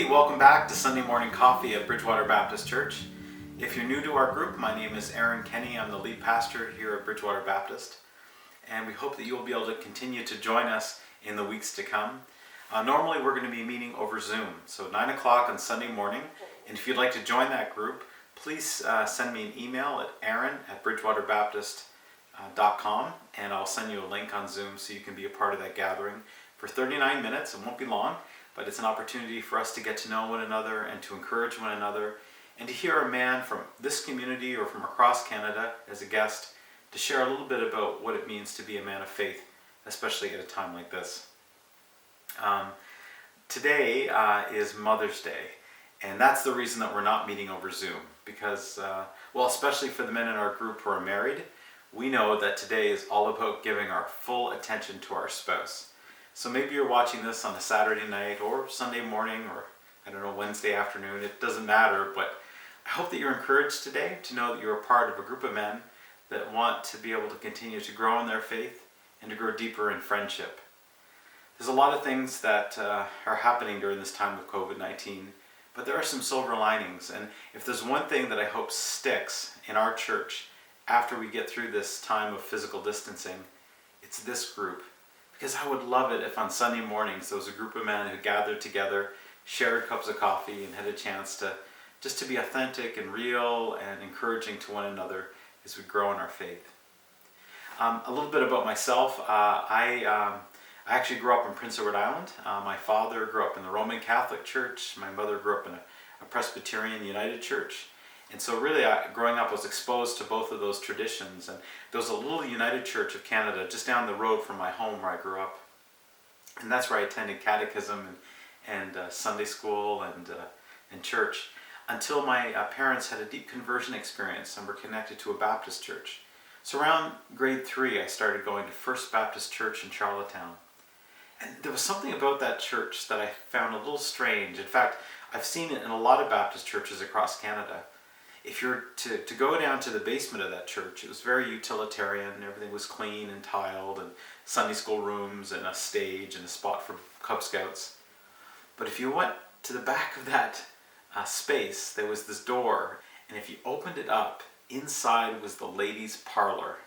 Hey, welcome back to Sunday Morning Coffee at Bridgewater Baptist Church. If you're new to our group, my name is Aaron Kenny. I'm the lead pastor here at Bridgewater Baptist, and we hope that you'll be able to continue to join us in the weeks to come. Normally we're going to be meeting over Zoom, so 9 o'clock on Sunday morning, and if you'd like to join that group, please send me an email at aaron@bridgewaterbaptist.com, and I'll send you a link on Zoom so you can be a part of that gathering for 39 minutes. It won't be long, but it's an opportunity for us to get to know one another and to encourage one another, and to hear a man from this community or from across Canada as a guest to share a little bit about what it means to be a man of faith, especially at a time like this. Today is Mother's Day, and that's the reason that we're not meeting over Zoom, because, especially for the men in our group who are married, we know that today is all about giving our full attention to our spouse. So maybe you're watching this on a Saturday night or Sunday morning or, Wednesday afternoon. It doesn't matter, but I hope that you're encouraged today to know that you're a part of a group of men that want to be able to continue to grow in their faith and to grow deeper in friendship. There's a lot of things that are happening during this time of COVID-19, but there are some silver linings. And if there's one thing that I hope sticks in our church after we get through this time of physical distancing, it's this group. Because I would love it if on Sunday mornings there was a group of men who gathered together, shared cups of coffee, and had a chance to just to be authentic and real and encouraging to one another as we grow in our faith. A little bit about myself. I actually grew up in Prince Edward Island. My father grew up in the Roman Catholic Church. My mother grew up in a Presbyterian United Church. And so really, growing up, I was exposed to both of those traditions. And there was a little United Church of Canada just down the road from my home where I grew up. And that's where I attended catechism and Sunday school and church until my parents had a deep conversion experience and were connected to a Baptist church. So around grade 3, I started going to First Baptist Church in Charlottetown. And there was something about that church that I found a little strange. In fact, I've seen it in a lot of Baptist churches across Canada. If you're to go down to the basement of that church, it was very utilitarian. Everything was clean and tiled, and Sunday school rooms and a stage and a spot for Cub Scouts. But if you went to the back of that space, there was this door, and if you opened it up, inside was the ladies' parlor.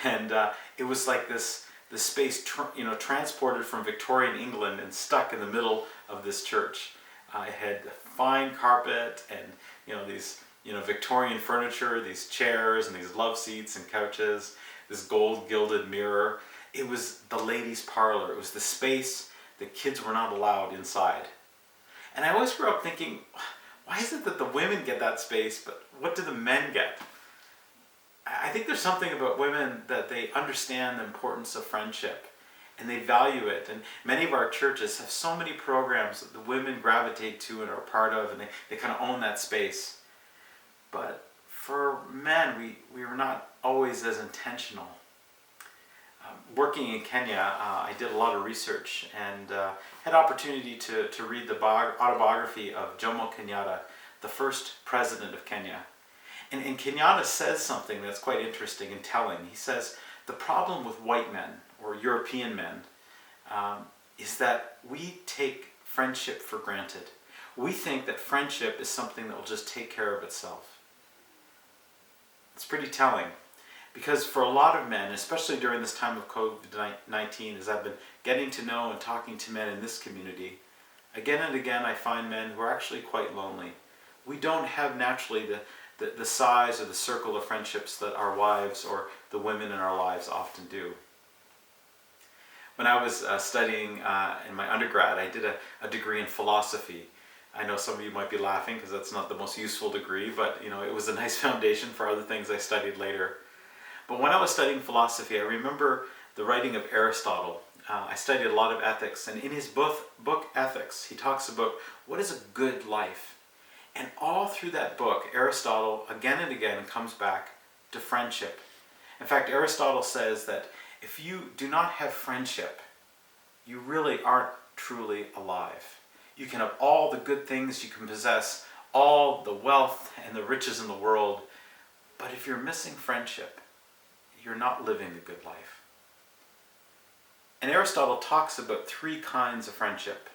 And it was like this space transported from Victorian England and stuck in the middle of this church. It had fine carpet and these Victorian furniture, these chairs and these love seats and couches, this gold gilded mirror. It was the ladies' parlor. It was the space that kids were not allowed inside. And I always grew up thinking, why is it that the women get that space, but what do the men get? I think there's something about women that they understand the importance of friendship and they value it. And many of our churches have so many programs that the women gravitate to and are part of, and they kind of own that space. But for men, we were not always as intentional. Working in Kenya, I did a lot of research and had opportunity to read the autobiography of Jomo Kenyatta, the first president of Kenya. And Kenyatta says something that's quite interesting and telling. He says, the problem with white men, or European men, is that we take friendship for granted. We think that friendship is something that will just take care of itself. It's pretty telling, because for a lot of men, especially during this time of COVID-19, as I've been getting to know and talking to men in this community, again and again I find men who are actually quite lonely. We don't have naturally the size or the circle of friendships that our wives or the women in our lives often do. When I was studying in my undergrad, I did a degree in philosophy. I know some of you might be laughing because that's not the most useful degree, but it was a nice foundation for other things I studied later. But when I was studying philosophy, I remember the writing of Aristotle. I studied a lot of ethics, and in his book Ethics, he talks about what is a good life. And all through that book, Aristotle again and again comes back to friendship. In fact, Aristotle says that if you do not have friendship, you really aren't truly alive. You can have all the good things, you can possess all the wealth and the riches in the world, but if you're missing friendship, you're not living the good life. And Aristotle talks about 3 kinds of friendship.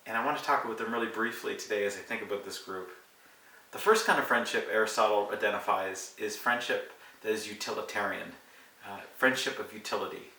And I want to talk with them really briefly today as I think about this group. The first kind of friendship Aristotle identifies is friendship that is utilitarian, friendship of utility.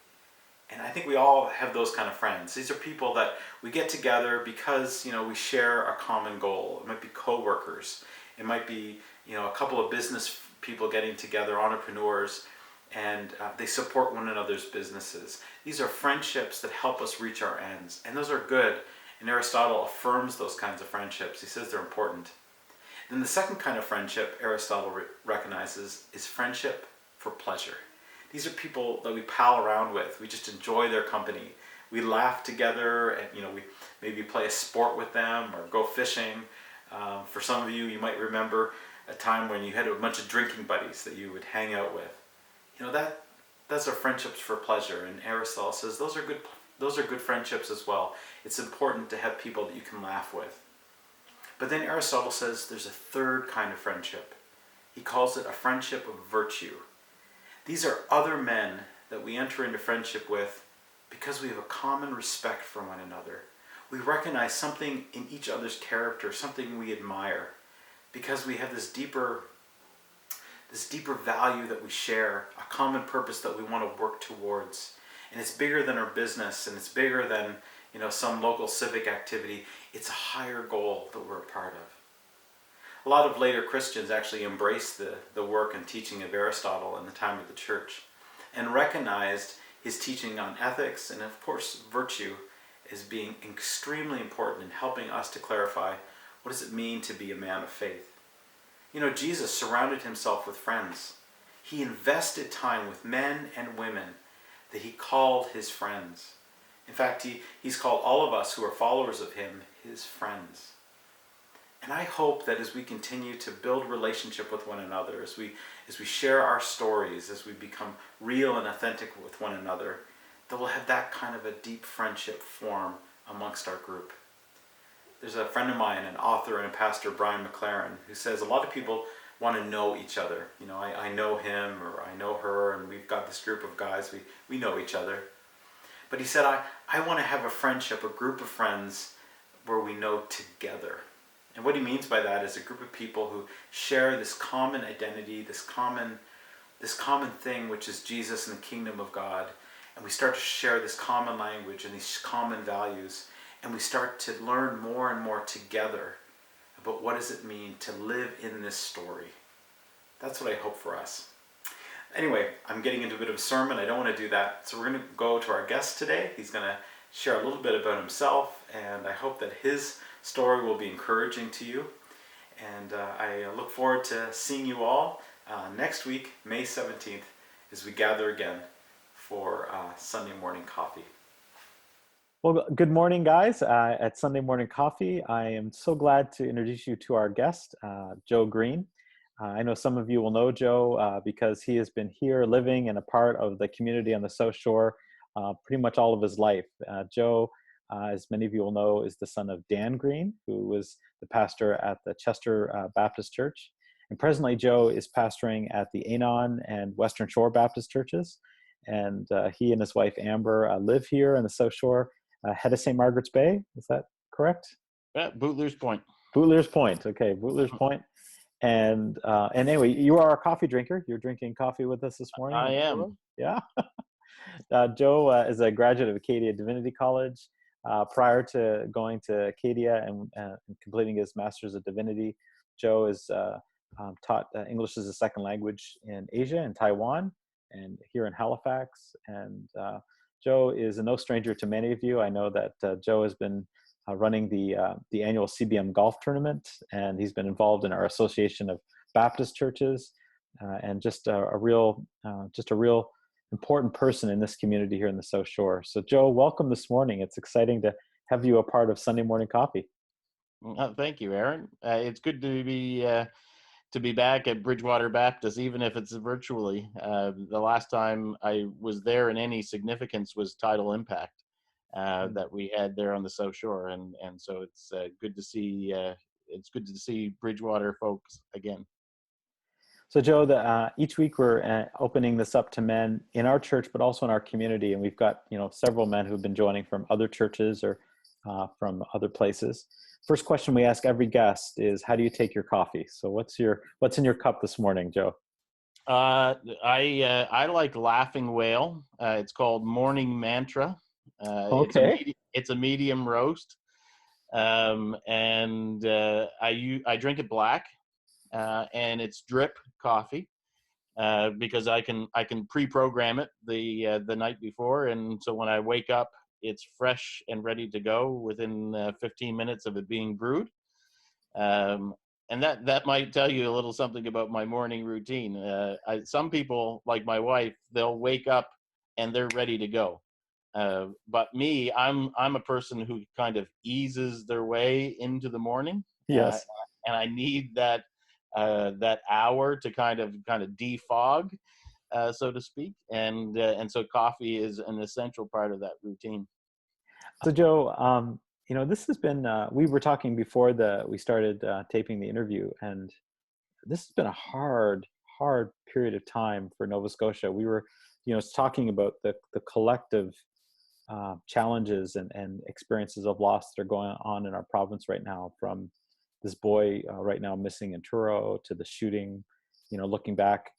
And I think we all have those kind of friends. These are people that we get together because, we share a common goal. It might be coworkers. It might be, a couple of business people getting together, entrepreneurs, and they support one another's businesses. These are friendships that help us reach our ends. And those are good. And Aristotle affirms those kinds of friendships. He says they're important. Then the second kind of friendship Aristotle recognizes is friendship for pleasure. These are people that we pal around with. We just enjoy their company. We laugh together, and we maybe play a sport with them or go fishing. For some of you, you might remember a time when you had a bunch of drinking buddies that you would hang out with. That's our friendships for pleasure. And Aristotle says those are good friendships as well. It's important to have people that you can laugh with. But then Aristotle says there's a third kind of friendship. He calls it a friendship of virtue. These are other men that we enter into friendship with because we have a common respect for one another. We recognize something in each other's character, something we admire, because we have this deeper value that we share, a common purpose that we want to work towards. And it's bigger than our business, and it's bigger than some local civic activity. It's a higher goal that we're a part of. A lot of later Christians actually embraced the work and teaching of Aristotle in the time of the church and recognized his teaching on ethics and, of course, virtue as being extremely important in helping us to clarify what does it mean to be a man of faith. Jesus surrounded himself with friends. He invested time with men and women that he called his friends. In fact, he's called all of us who are followers of him his friends. And I hope that as we continue to build relationship with one another, as we share our stories, as we become real and authentic with one another, that we'll have that kind of a deep friendship form amongst our group. There's a friend of mine, an author and a pastor, Brian McLaren, who says a lot of people want to know each other. I know him or I know her, and we've got this group of guys, we know each other. But he said, I want to have a friendship, a group of friends where we know together. And what he means by that is a group of people who share this common identity, this common thing, which is Jesus and the kingdom of God. And we start to share this common language and these common values. And we start to learn more and more together about what does it mean to live in this story. That's what I hope for us. Anyway, I'm getting into a bit of a sermon. I don't want to do that. So we're going to go to our guest today. He's going to share a little bit about himself, and I hope that his story will be encouraging to you. And I look forward to seeing you all next week, May 17th, as we gather again for Sunday morning coffee. Well, good morning, guys. At Sunday Morning Coffee, I am so glad to introduce you to our guest, Joe Green. I know some of you will know Joe because he has been here living and a part of the community on the South Shore pretty much all of his life. Joe, as many of you will know, is the son of Dan Green, who was the pastor at the Bridgewater Baptist Church. And presently, Joe is pastoring at the Anon and Western Shore Baptist churches. And he and his wife, Amber, live here in the South Shore, head of St. Margaret's Bay. Is that correct? Yeah, Bootler's Point. Bootler's Point. Okay, Bootler's Point. And anyway, you are a coffee drinker. You're drinking coffee with us this morning. I am. Yeah. Joe is a graduate of Acadia Divinity College. Prior to going to Acadia and completing his Master's of Divinity, Joe has taught English as a second language in Asia and Taiwan and here in Halifax. And Joe is no stranger to many of you. I know that Joe has been running the annual CBM golf tournament, and he's been involved in our Association of Baptist Churches, and just a real important person in this community here in the South Shore. So Joe, welcome this morning. It's exciting to have you a part of Sunday Morning Coffee. Thank you, Aaron. It's good to be back at Bridgewater Baptist, even if it's virtually. The last time I was there in any significance was Tidal Impact that we had there on the South Shore, and so it's good to see Bridgewater folks again. So Joe, each week we're opening this up to men in our church, but also in our community. And we've got, several men who've been joining from other churches or from other places. First question we ask every guest is, how do you take your coffee? So what's in your cup this morning, Joe? I like Laughing Whale. It's called Morning Mantra. Okay. It's a medium roast, and I drink it black, and it's drip coffee. Because I can pre-program it the night before, and so when I wake up, it's fresh and ready to go within 15 minutes of it being brewed. And that might tell you a little something about my morning routine. Some people, like my wife, they'll wake up and they're ready to go. But me, I'm a person who kind of eases their way into the morning, Yes. and I need that hour to kind of defog, so to speak, and so coffee is an essential part of that routine. So Joe, this has been, we were talking before we started taping the interview, and this has been a hard period of time for Nova Scotia. We were, talking about the collective challenges and experiences of loss that are going on in our province right now, from this boy right now missing in Truro to the shooting, looking back.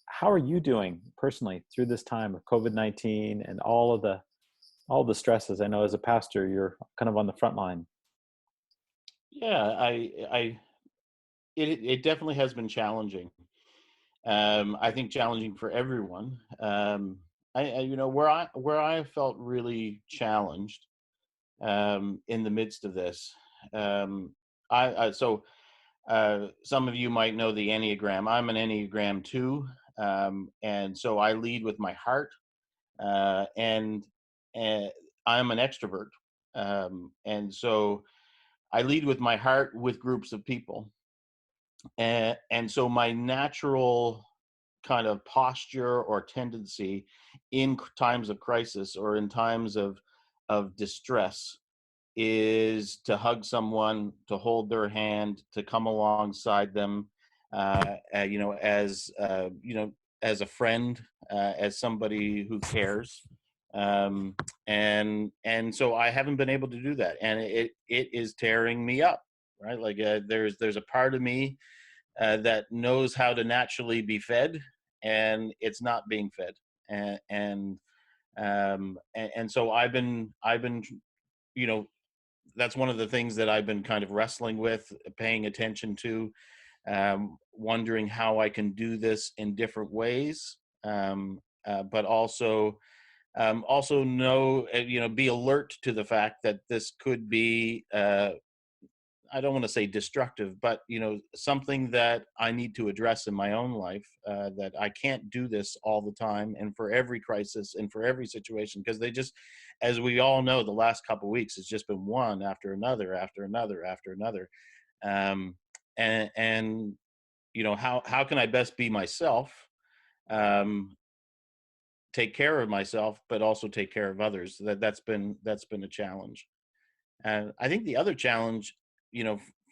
How are you doing personally through this time of COVID-19 and all the stresses? I know as a pastor, you're kind of on the front line. Yeah, it definitely has been challenging. I think challenging for everyone. Where I felt really challenged in the midst of this. Some of you might know the Enneagram. I'm an Enneagram 2, and so I lead with my heart, and I'm an extrovert, and so I lead with my heart with groups of people, and so my natural kind of posture or tendency in times of crisis or in times of distress is to hug someone, to hold their hand, to come alongside them, as a friend, as somebody who cares, and so I haven't been able to do that, and it is tearing me up, right? Like there's a part of me that knows how to naturally be fed, and it's not being fed, and so I've been that's one of the things that I've been kind of wrestling with, paying attention to, wondering how I can do this in different ways, but also know, be alert to the fact that this could be, I don't want to say destructive, but something that I need to address in my own life, that I can't do this all the time and for every crisis and for every situation, because they just, as we all know, the last couple of weeks has just been one after another after another after another. um, and how can I best be myself, um, take care of myself, but also take care of others? That's been a challenge. And I think the other challenge,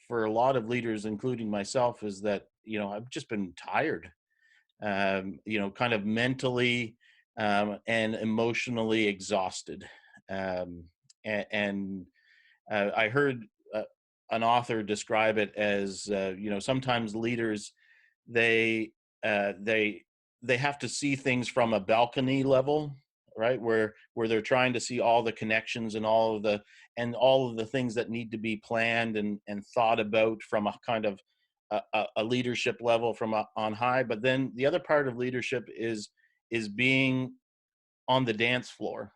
for a lot of leaders, including myself, is that, I've just been tired, kind of mentally, and emotionally exhausted. Um, and I heard an author describe it as, sometimes leaders, they uh, they they have to see things from a balcony level, right? Where they're trying to see all the connections and all of the things that need to be planned and thought about from a kind of a leadership level from on high. But then the other part of leadership is being on the dance floor,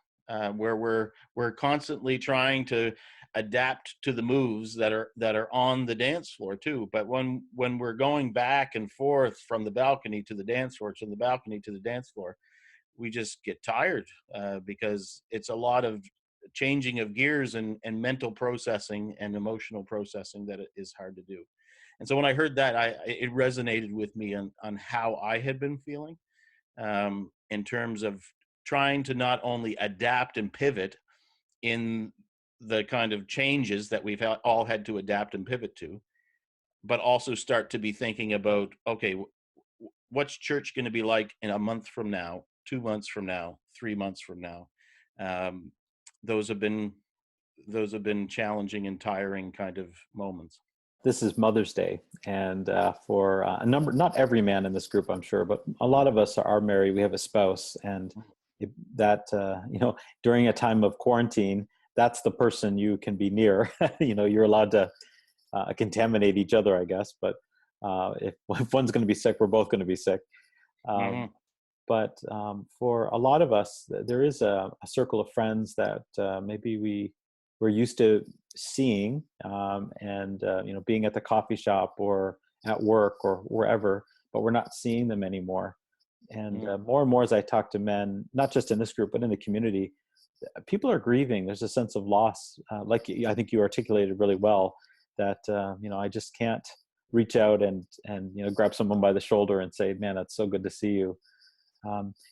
where we're constantly trying to adapt to the moves that are on the dance floor too. But when we're going back and forth from the balcony to the dance floor, to the balcony to the dance floor, we just get tired, because it's a lot of changing of gears and mental processing and emotional processing that is hard to do. And so when I heard that, it resonated with me on how I had been feeling, in terms of trying to not only adapt and pivot in the kind of changes that we've all had to adapt and pivot to, but also start to be thinking about, okay, what's church going to be like in a month from now, 2 months from now, 3 months from now? Those have been have been challenging and tiring kind of moments. This is Mother's Day, and for a number, not every man in this group, I'm sure, but a lot of us are married. We have a spouse, and that during a time of quarantine, that's the person you can be near. You're allowed to contaminate each other, I guess. But if one's going to be sick, we're both going to be sick. But for a lot of us, there is a circle of friends that maybe we're used to seeing, and being at the coffee shop or at work or wherever, but we're not seeing them anymore. And more and more as I talk to men, not just in this group, but in the community, people are grieving. There's a sense of loss, like I think you articulated really well, that I just can't reach out and grab someone by the shoulder and say, man, it's so good to see you.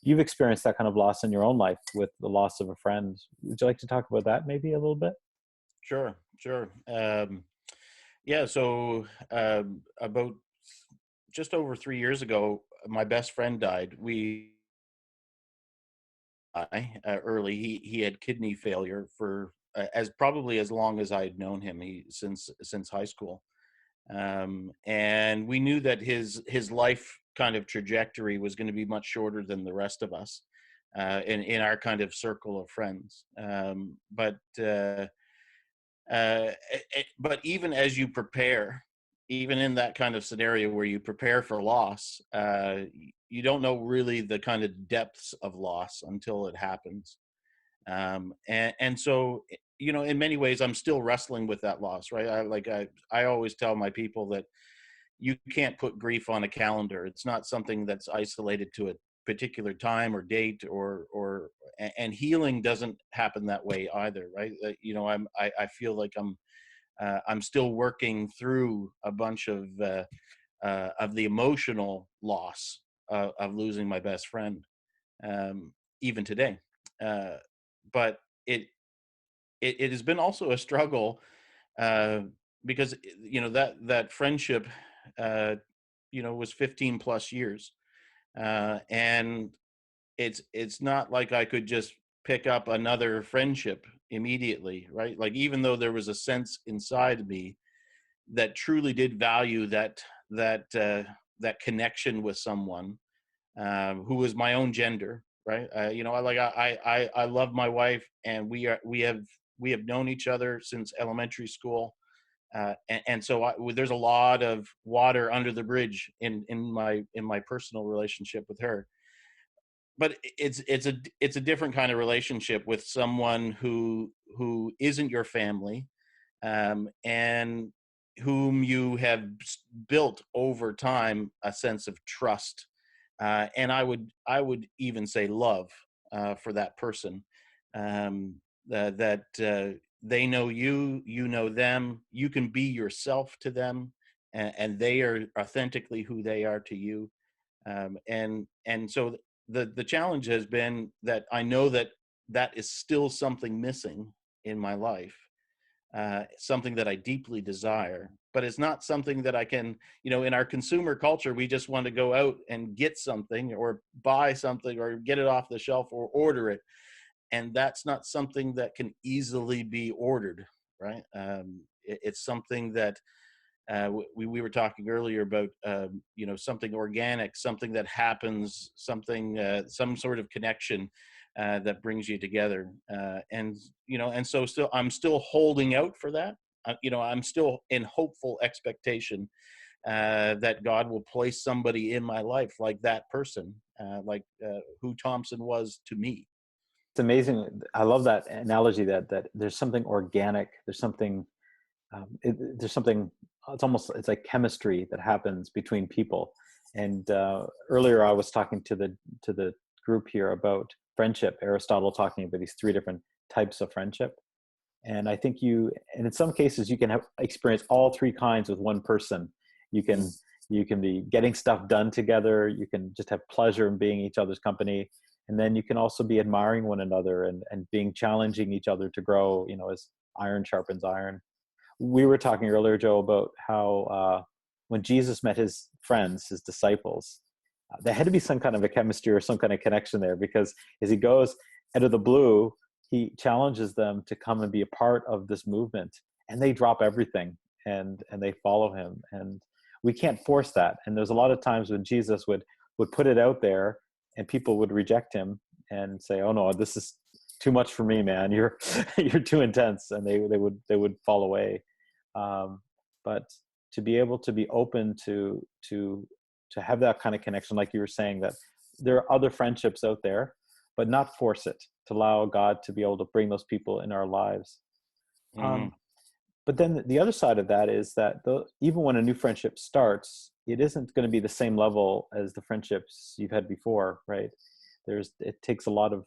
You've experienced that kind of loss in your own life with the loss of a friend. Would you like to talk about that maybe a little bit? Sure. So about just over 3 years ago, my best friend died. Early. He had kidney failure for as long as I had known him. Since high school, and we knew that his life kind of trajectory was going to be much shorter than the rest of us in our kind of circle of friends. But even as you prepare, even in that kind of scenario where you prepare for loss, you don't know really the kind of depths of loss until it happens. And so, in many ways, I'm still wrestling with that loss, right? I always tell my people that you can't put grief on a calendar. It's not something that's isolated to a particular time or date, and healing doesn't happen that way either, right? I feel like I'm still working through a bunch of the emotional loss of losing my best friend, even today. But it has been also a struggle, because that friendship was 15 plus years, and it's not like I could just pick up another friendship immediately, right? Like, even though there was a sense inside of me that truly did value that connection with someone who was my own gender, right? I love my wife, and we have known each other since elementary school, and so there's a lot of water under the bridge in my personal relationship with her. But it's a different kind of relationship with someone who isn't your family, and whom you have built over time a sense of trust, and I would even say love for that person, that they know you, you know them, you can be yourself to them, and they are authentically who they are to you, and so the challenge has been that I know that is still something missing in my life, something that I deeply desire, but it's not something that I can, in our consumer culture, we just want to go out and get something or buy something or get it off the shelf or order it. And that's not something that can easily be ordered, right? It's something that we were talking earlier about, something organic, something that happens, some sort of connection that brings you together, and so I'm still holding out for that. I'm still in hopeful expectation that God will place somebody in my life like that person, like who Thompson was to me. It's amazing. I love that analogy that there's something organic. There's something. It's like chemistry that happens between people. And earlier I was talking to the group here about friendship. Aristotle talking about these 3 different types of friendship. And I think and in some cases you can experience all 3 kinds with one person. You can be getting stuff done together. You can just have pleasure in being each other's company. And then you can also be admiring one another and challenging each other to grow, as iron sharpens iron. We were talking earlier, Joe, about how when Jesus met his friends, his disciples, there had to be some kind of a chemistry or some kind of connection there, because as he goes out of the blue, he challenges them to come and be a part of this movement, and they drop everything and they follow him. And we can't force that. And there's a lot of times when Jesus would put it out there, and people would reject him and say, "Oh no, this is too much for me, man. You're you're too intense," and they would fall away. But to be able to be open to have that kind of connection, like you were saying, that there are other friendships out there, but not force it, to allow God to be able to bring those people in our lives. Mm-hmm. But then the other side of that is that even when a new friendship starts, it isn't going to be the same level as the friendships you've had before, right? It takes a lot of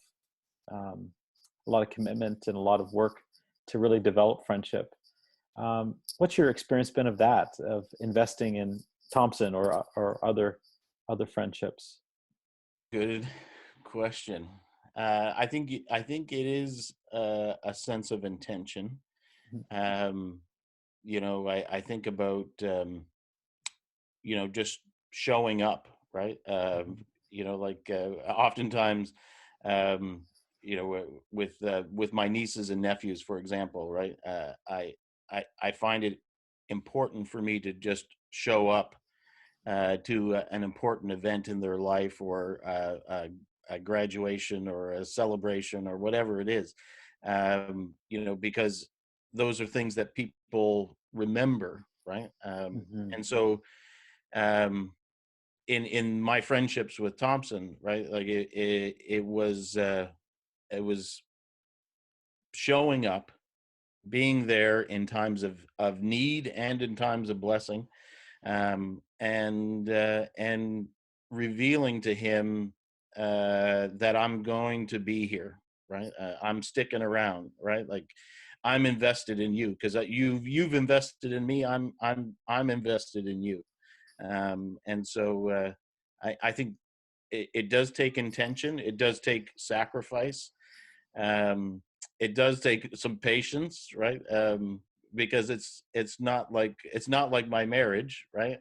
commitment and a lot of work to really develop friendship. What's your experience been of that, of investing in Thompson or other friendships? Good question. I think it is a sense of intention. Um, I think about just showing up, right? Oftentimes, um, with my nieces and nephews, for example, right? I find it important for me to just show up to an important event in their life, or a graduation or a celebration or whatever it is, because those are things that people remember, right? Mm-hmm. And so um, in my friendships with Thompson, right, like it was showing up, being there in times of need and in times of blessing, and revealing to him that I'm going to be here, right? I'm sticking around, right? Like, I'm invested in you because you've invested in me. I'm invested in you, and so I think it does take intention. It does take sacrifice. Um, it does take some patience, right? Because it's not like my marriage, right?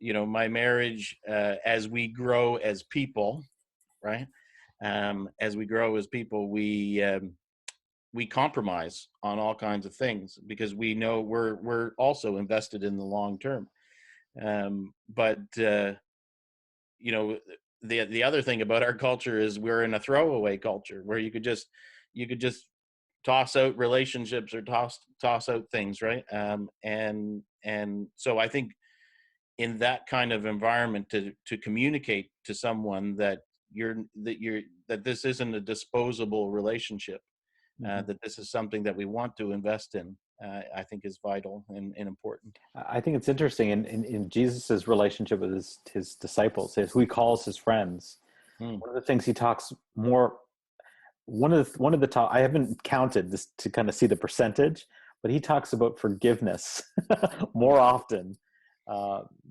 My marriage, as we grow as people, right? As we grow as people, we compromise on all kinds of things because we know we're also invested in the long term. But you know, the other thing about our culture is we're in a throwaway culture where you could just toss out relationships or toss out things, right? And so I think in that kind of environment, to communicate to someone that this isn't a disposable relationship, Mm-hmm. that this is something that we want to invest in, I think is vital and important. I think it's interesting in Jesus's relationship with his disciples, who he calls his friends. Hmm. One of the things he talks more, one of the top, I haven't counted this to kind of see the percentage, but he talks about forgiveness more often,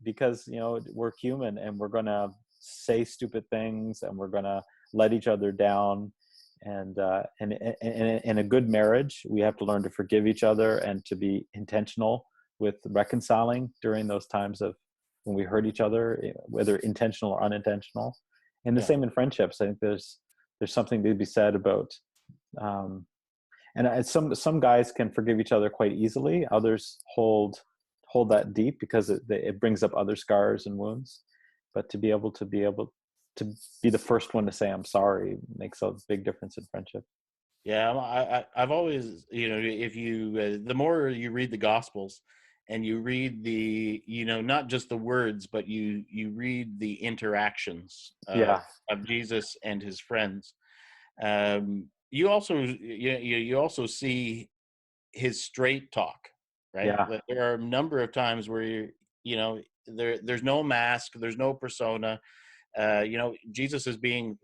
because we're human and we're gonna say stupid things and we're gonna let each other down. And in a good marriage, we have to learn to forgive each other and to be intentional with reconciling during those times of when we hurt each other, whether intentional or unintentional. And the Yeah. same in friendships. I think there's something to be said about, some guys can forgive each other quite easily. Others hold that deep because it brings up other scars and wounds. But to be able to be the first one to say I'm sorry makes a big difference in friendship. Yeah, I've always, if you, the more you read the Gospels and you read not just the words, but you read the interactions Yeah, of Jesus and his friends. You also see his straight talk, right? yeah, That there are a number of times where there's no mask, there's no persona. Jesus is being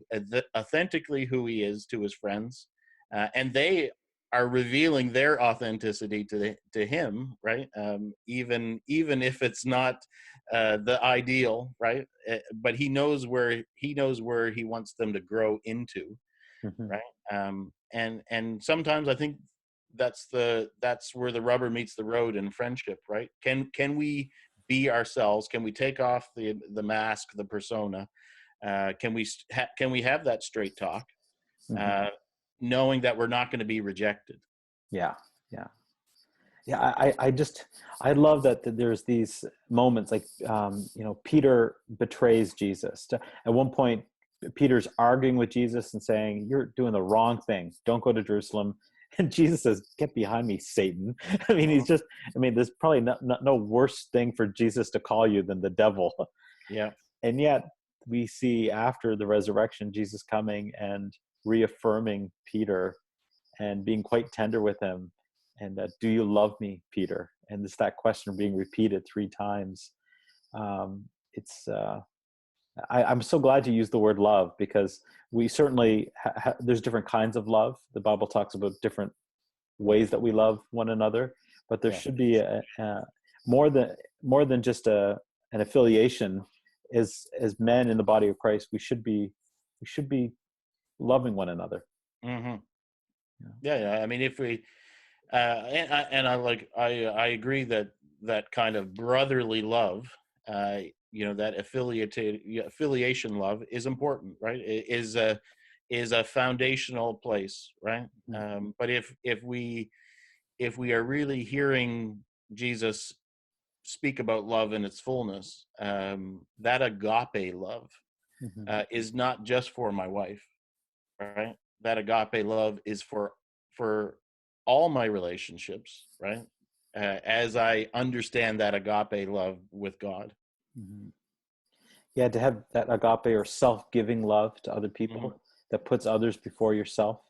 authentically who he is to his friends, and they are revealing their authenticity to him, right? Even if it's not the ideal, right? But he knows where he wants them to grow into, hmm, right? And sometimes I think that's where the rubber meets the road in friendship, right? Can we be ourselves? Can we take off the mask, the persona? Can we have that straight talk? hmm, Uh, knowing that we're not going to be rejected. Yeah, yeah, yeah. I love that there's these moments like, Peter betrays Jesus. At one point, Peter's arguing with Jesus and saying, "You're doing the wrong thing. Don't go to Jerusalem." And Jesus says, "Get behind me, Satan." I mean, there's probably no worse thing for Jesus to call you than the devil. Yeah. And yet we see after the resurrection, Jesus coming and reaffirming Peter and being quite tender with him. And do you love me, Peter? And it's that question being repeated 3 times. It's I'm so glad you used the word love, because we certainly there's different kinds of love. The Bible talks about different ways that we love one another, but there Yeah. should be more than just an affiliation. As men in the body of Christ, we should be loving one another. Mm-hmm. Yeah. I mean, if we I agree that kind of brotherly love, that affiliation love is important, right? It is a foundational place, right? Mm-hmm. But if we are really hearing Jesus speak about love in its fullness, that agape love Mm-hmm. is not just for my wife, right? That agape love is for all my relationships, right? As I understand that agape love with God. Mm-hmm. Yeah, to have that agape or self-giving love to other people, Mm-hmm. that puts others before yourself,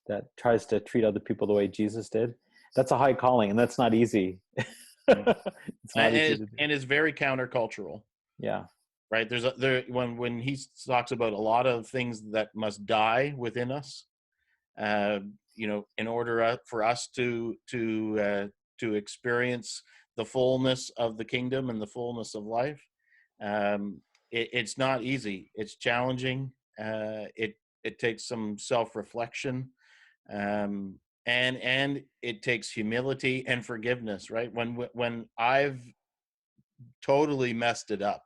that tries to treat other people the way Jesus did. That's a high calling, and that's not easy. It's not easy to do. And it's very countercultural. Yeah. Right. When he talks about a lot of things that must die within us, in order for us to experience the fullness of the kingdom and the fullness of life. It's not easy. It's challenging. It takes some self-reflection, and it takes humility and forgiveness. Right. When I've totally messed it up,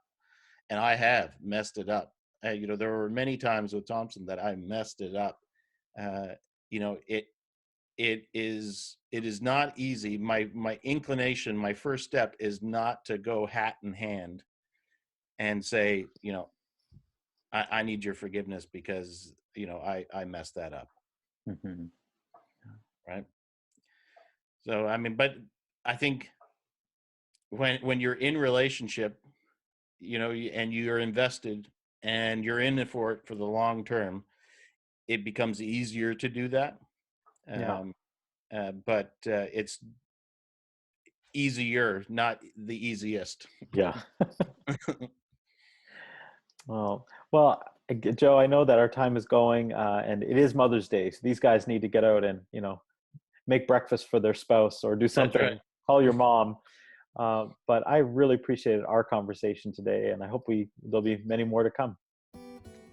and I have messed it up. There were many times with Thompson that I messed it up. Uh, it is not easy. My inclination, my first step is not to go hat in hand and say, I need your forgiveness because I messed that up. Mm-hmm. Right. So I mean, but I think when you're in relationship, and you're invested and you're in it for the long term, it becomes easier to do that. Yeah. But it's easier, not the easiest. Yeah. Well, Joe, I know that our time is going, and it is Mother's Day, so these guys need to get out and make breakfast for their spouse or do That's something. right. Call your mom. But I really appreciated our conversation today, and I hope there'll be many more to come.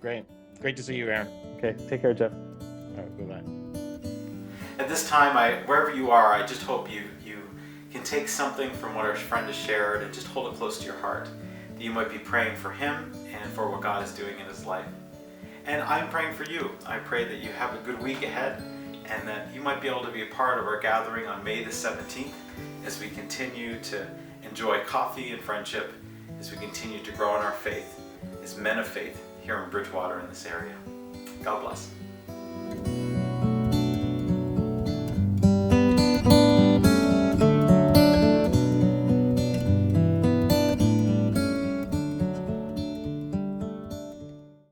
Great to see you, Aaron. Okay, take care, Jeff. All right, bye-bye. At this time, wherever you are, I just hope you can take something from what our friend has shared and just hold it close to your heart. That you might be praying for him and for what God is doing in his life. And I'm praying for you. I pray that you have a good week ahead and that you might be able to be a part of our gathering on May the 17th as we continue to enjoy coffee and friendship, as we continue to grow in our faith as men of faith here in Bridgewater in this area. God bless.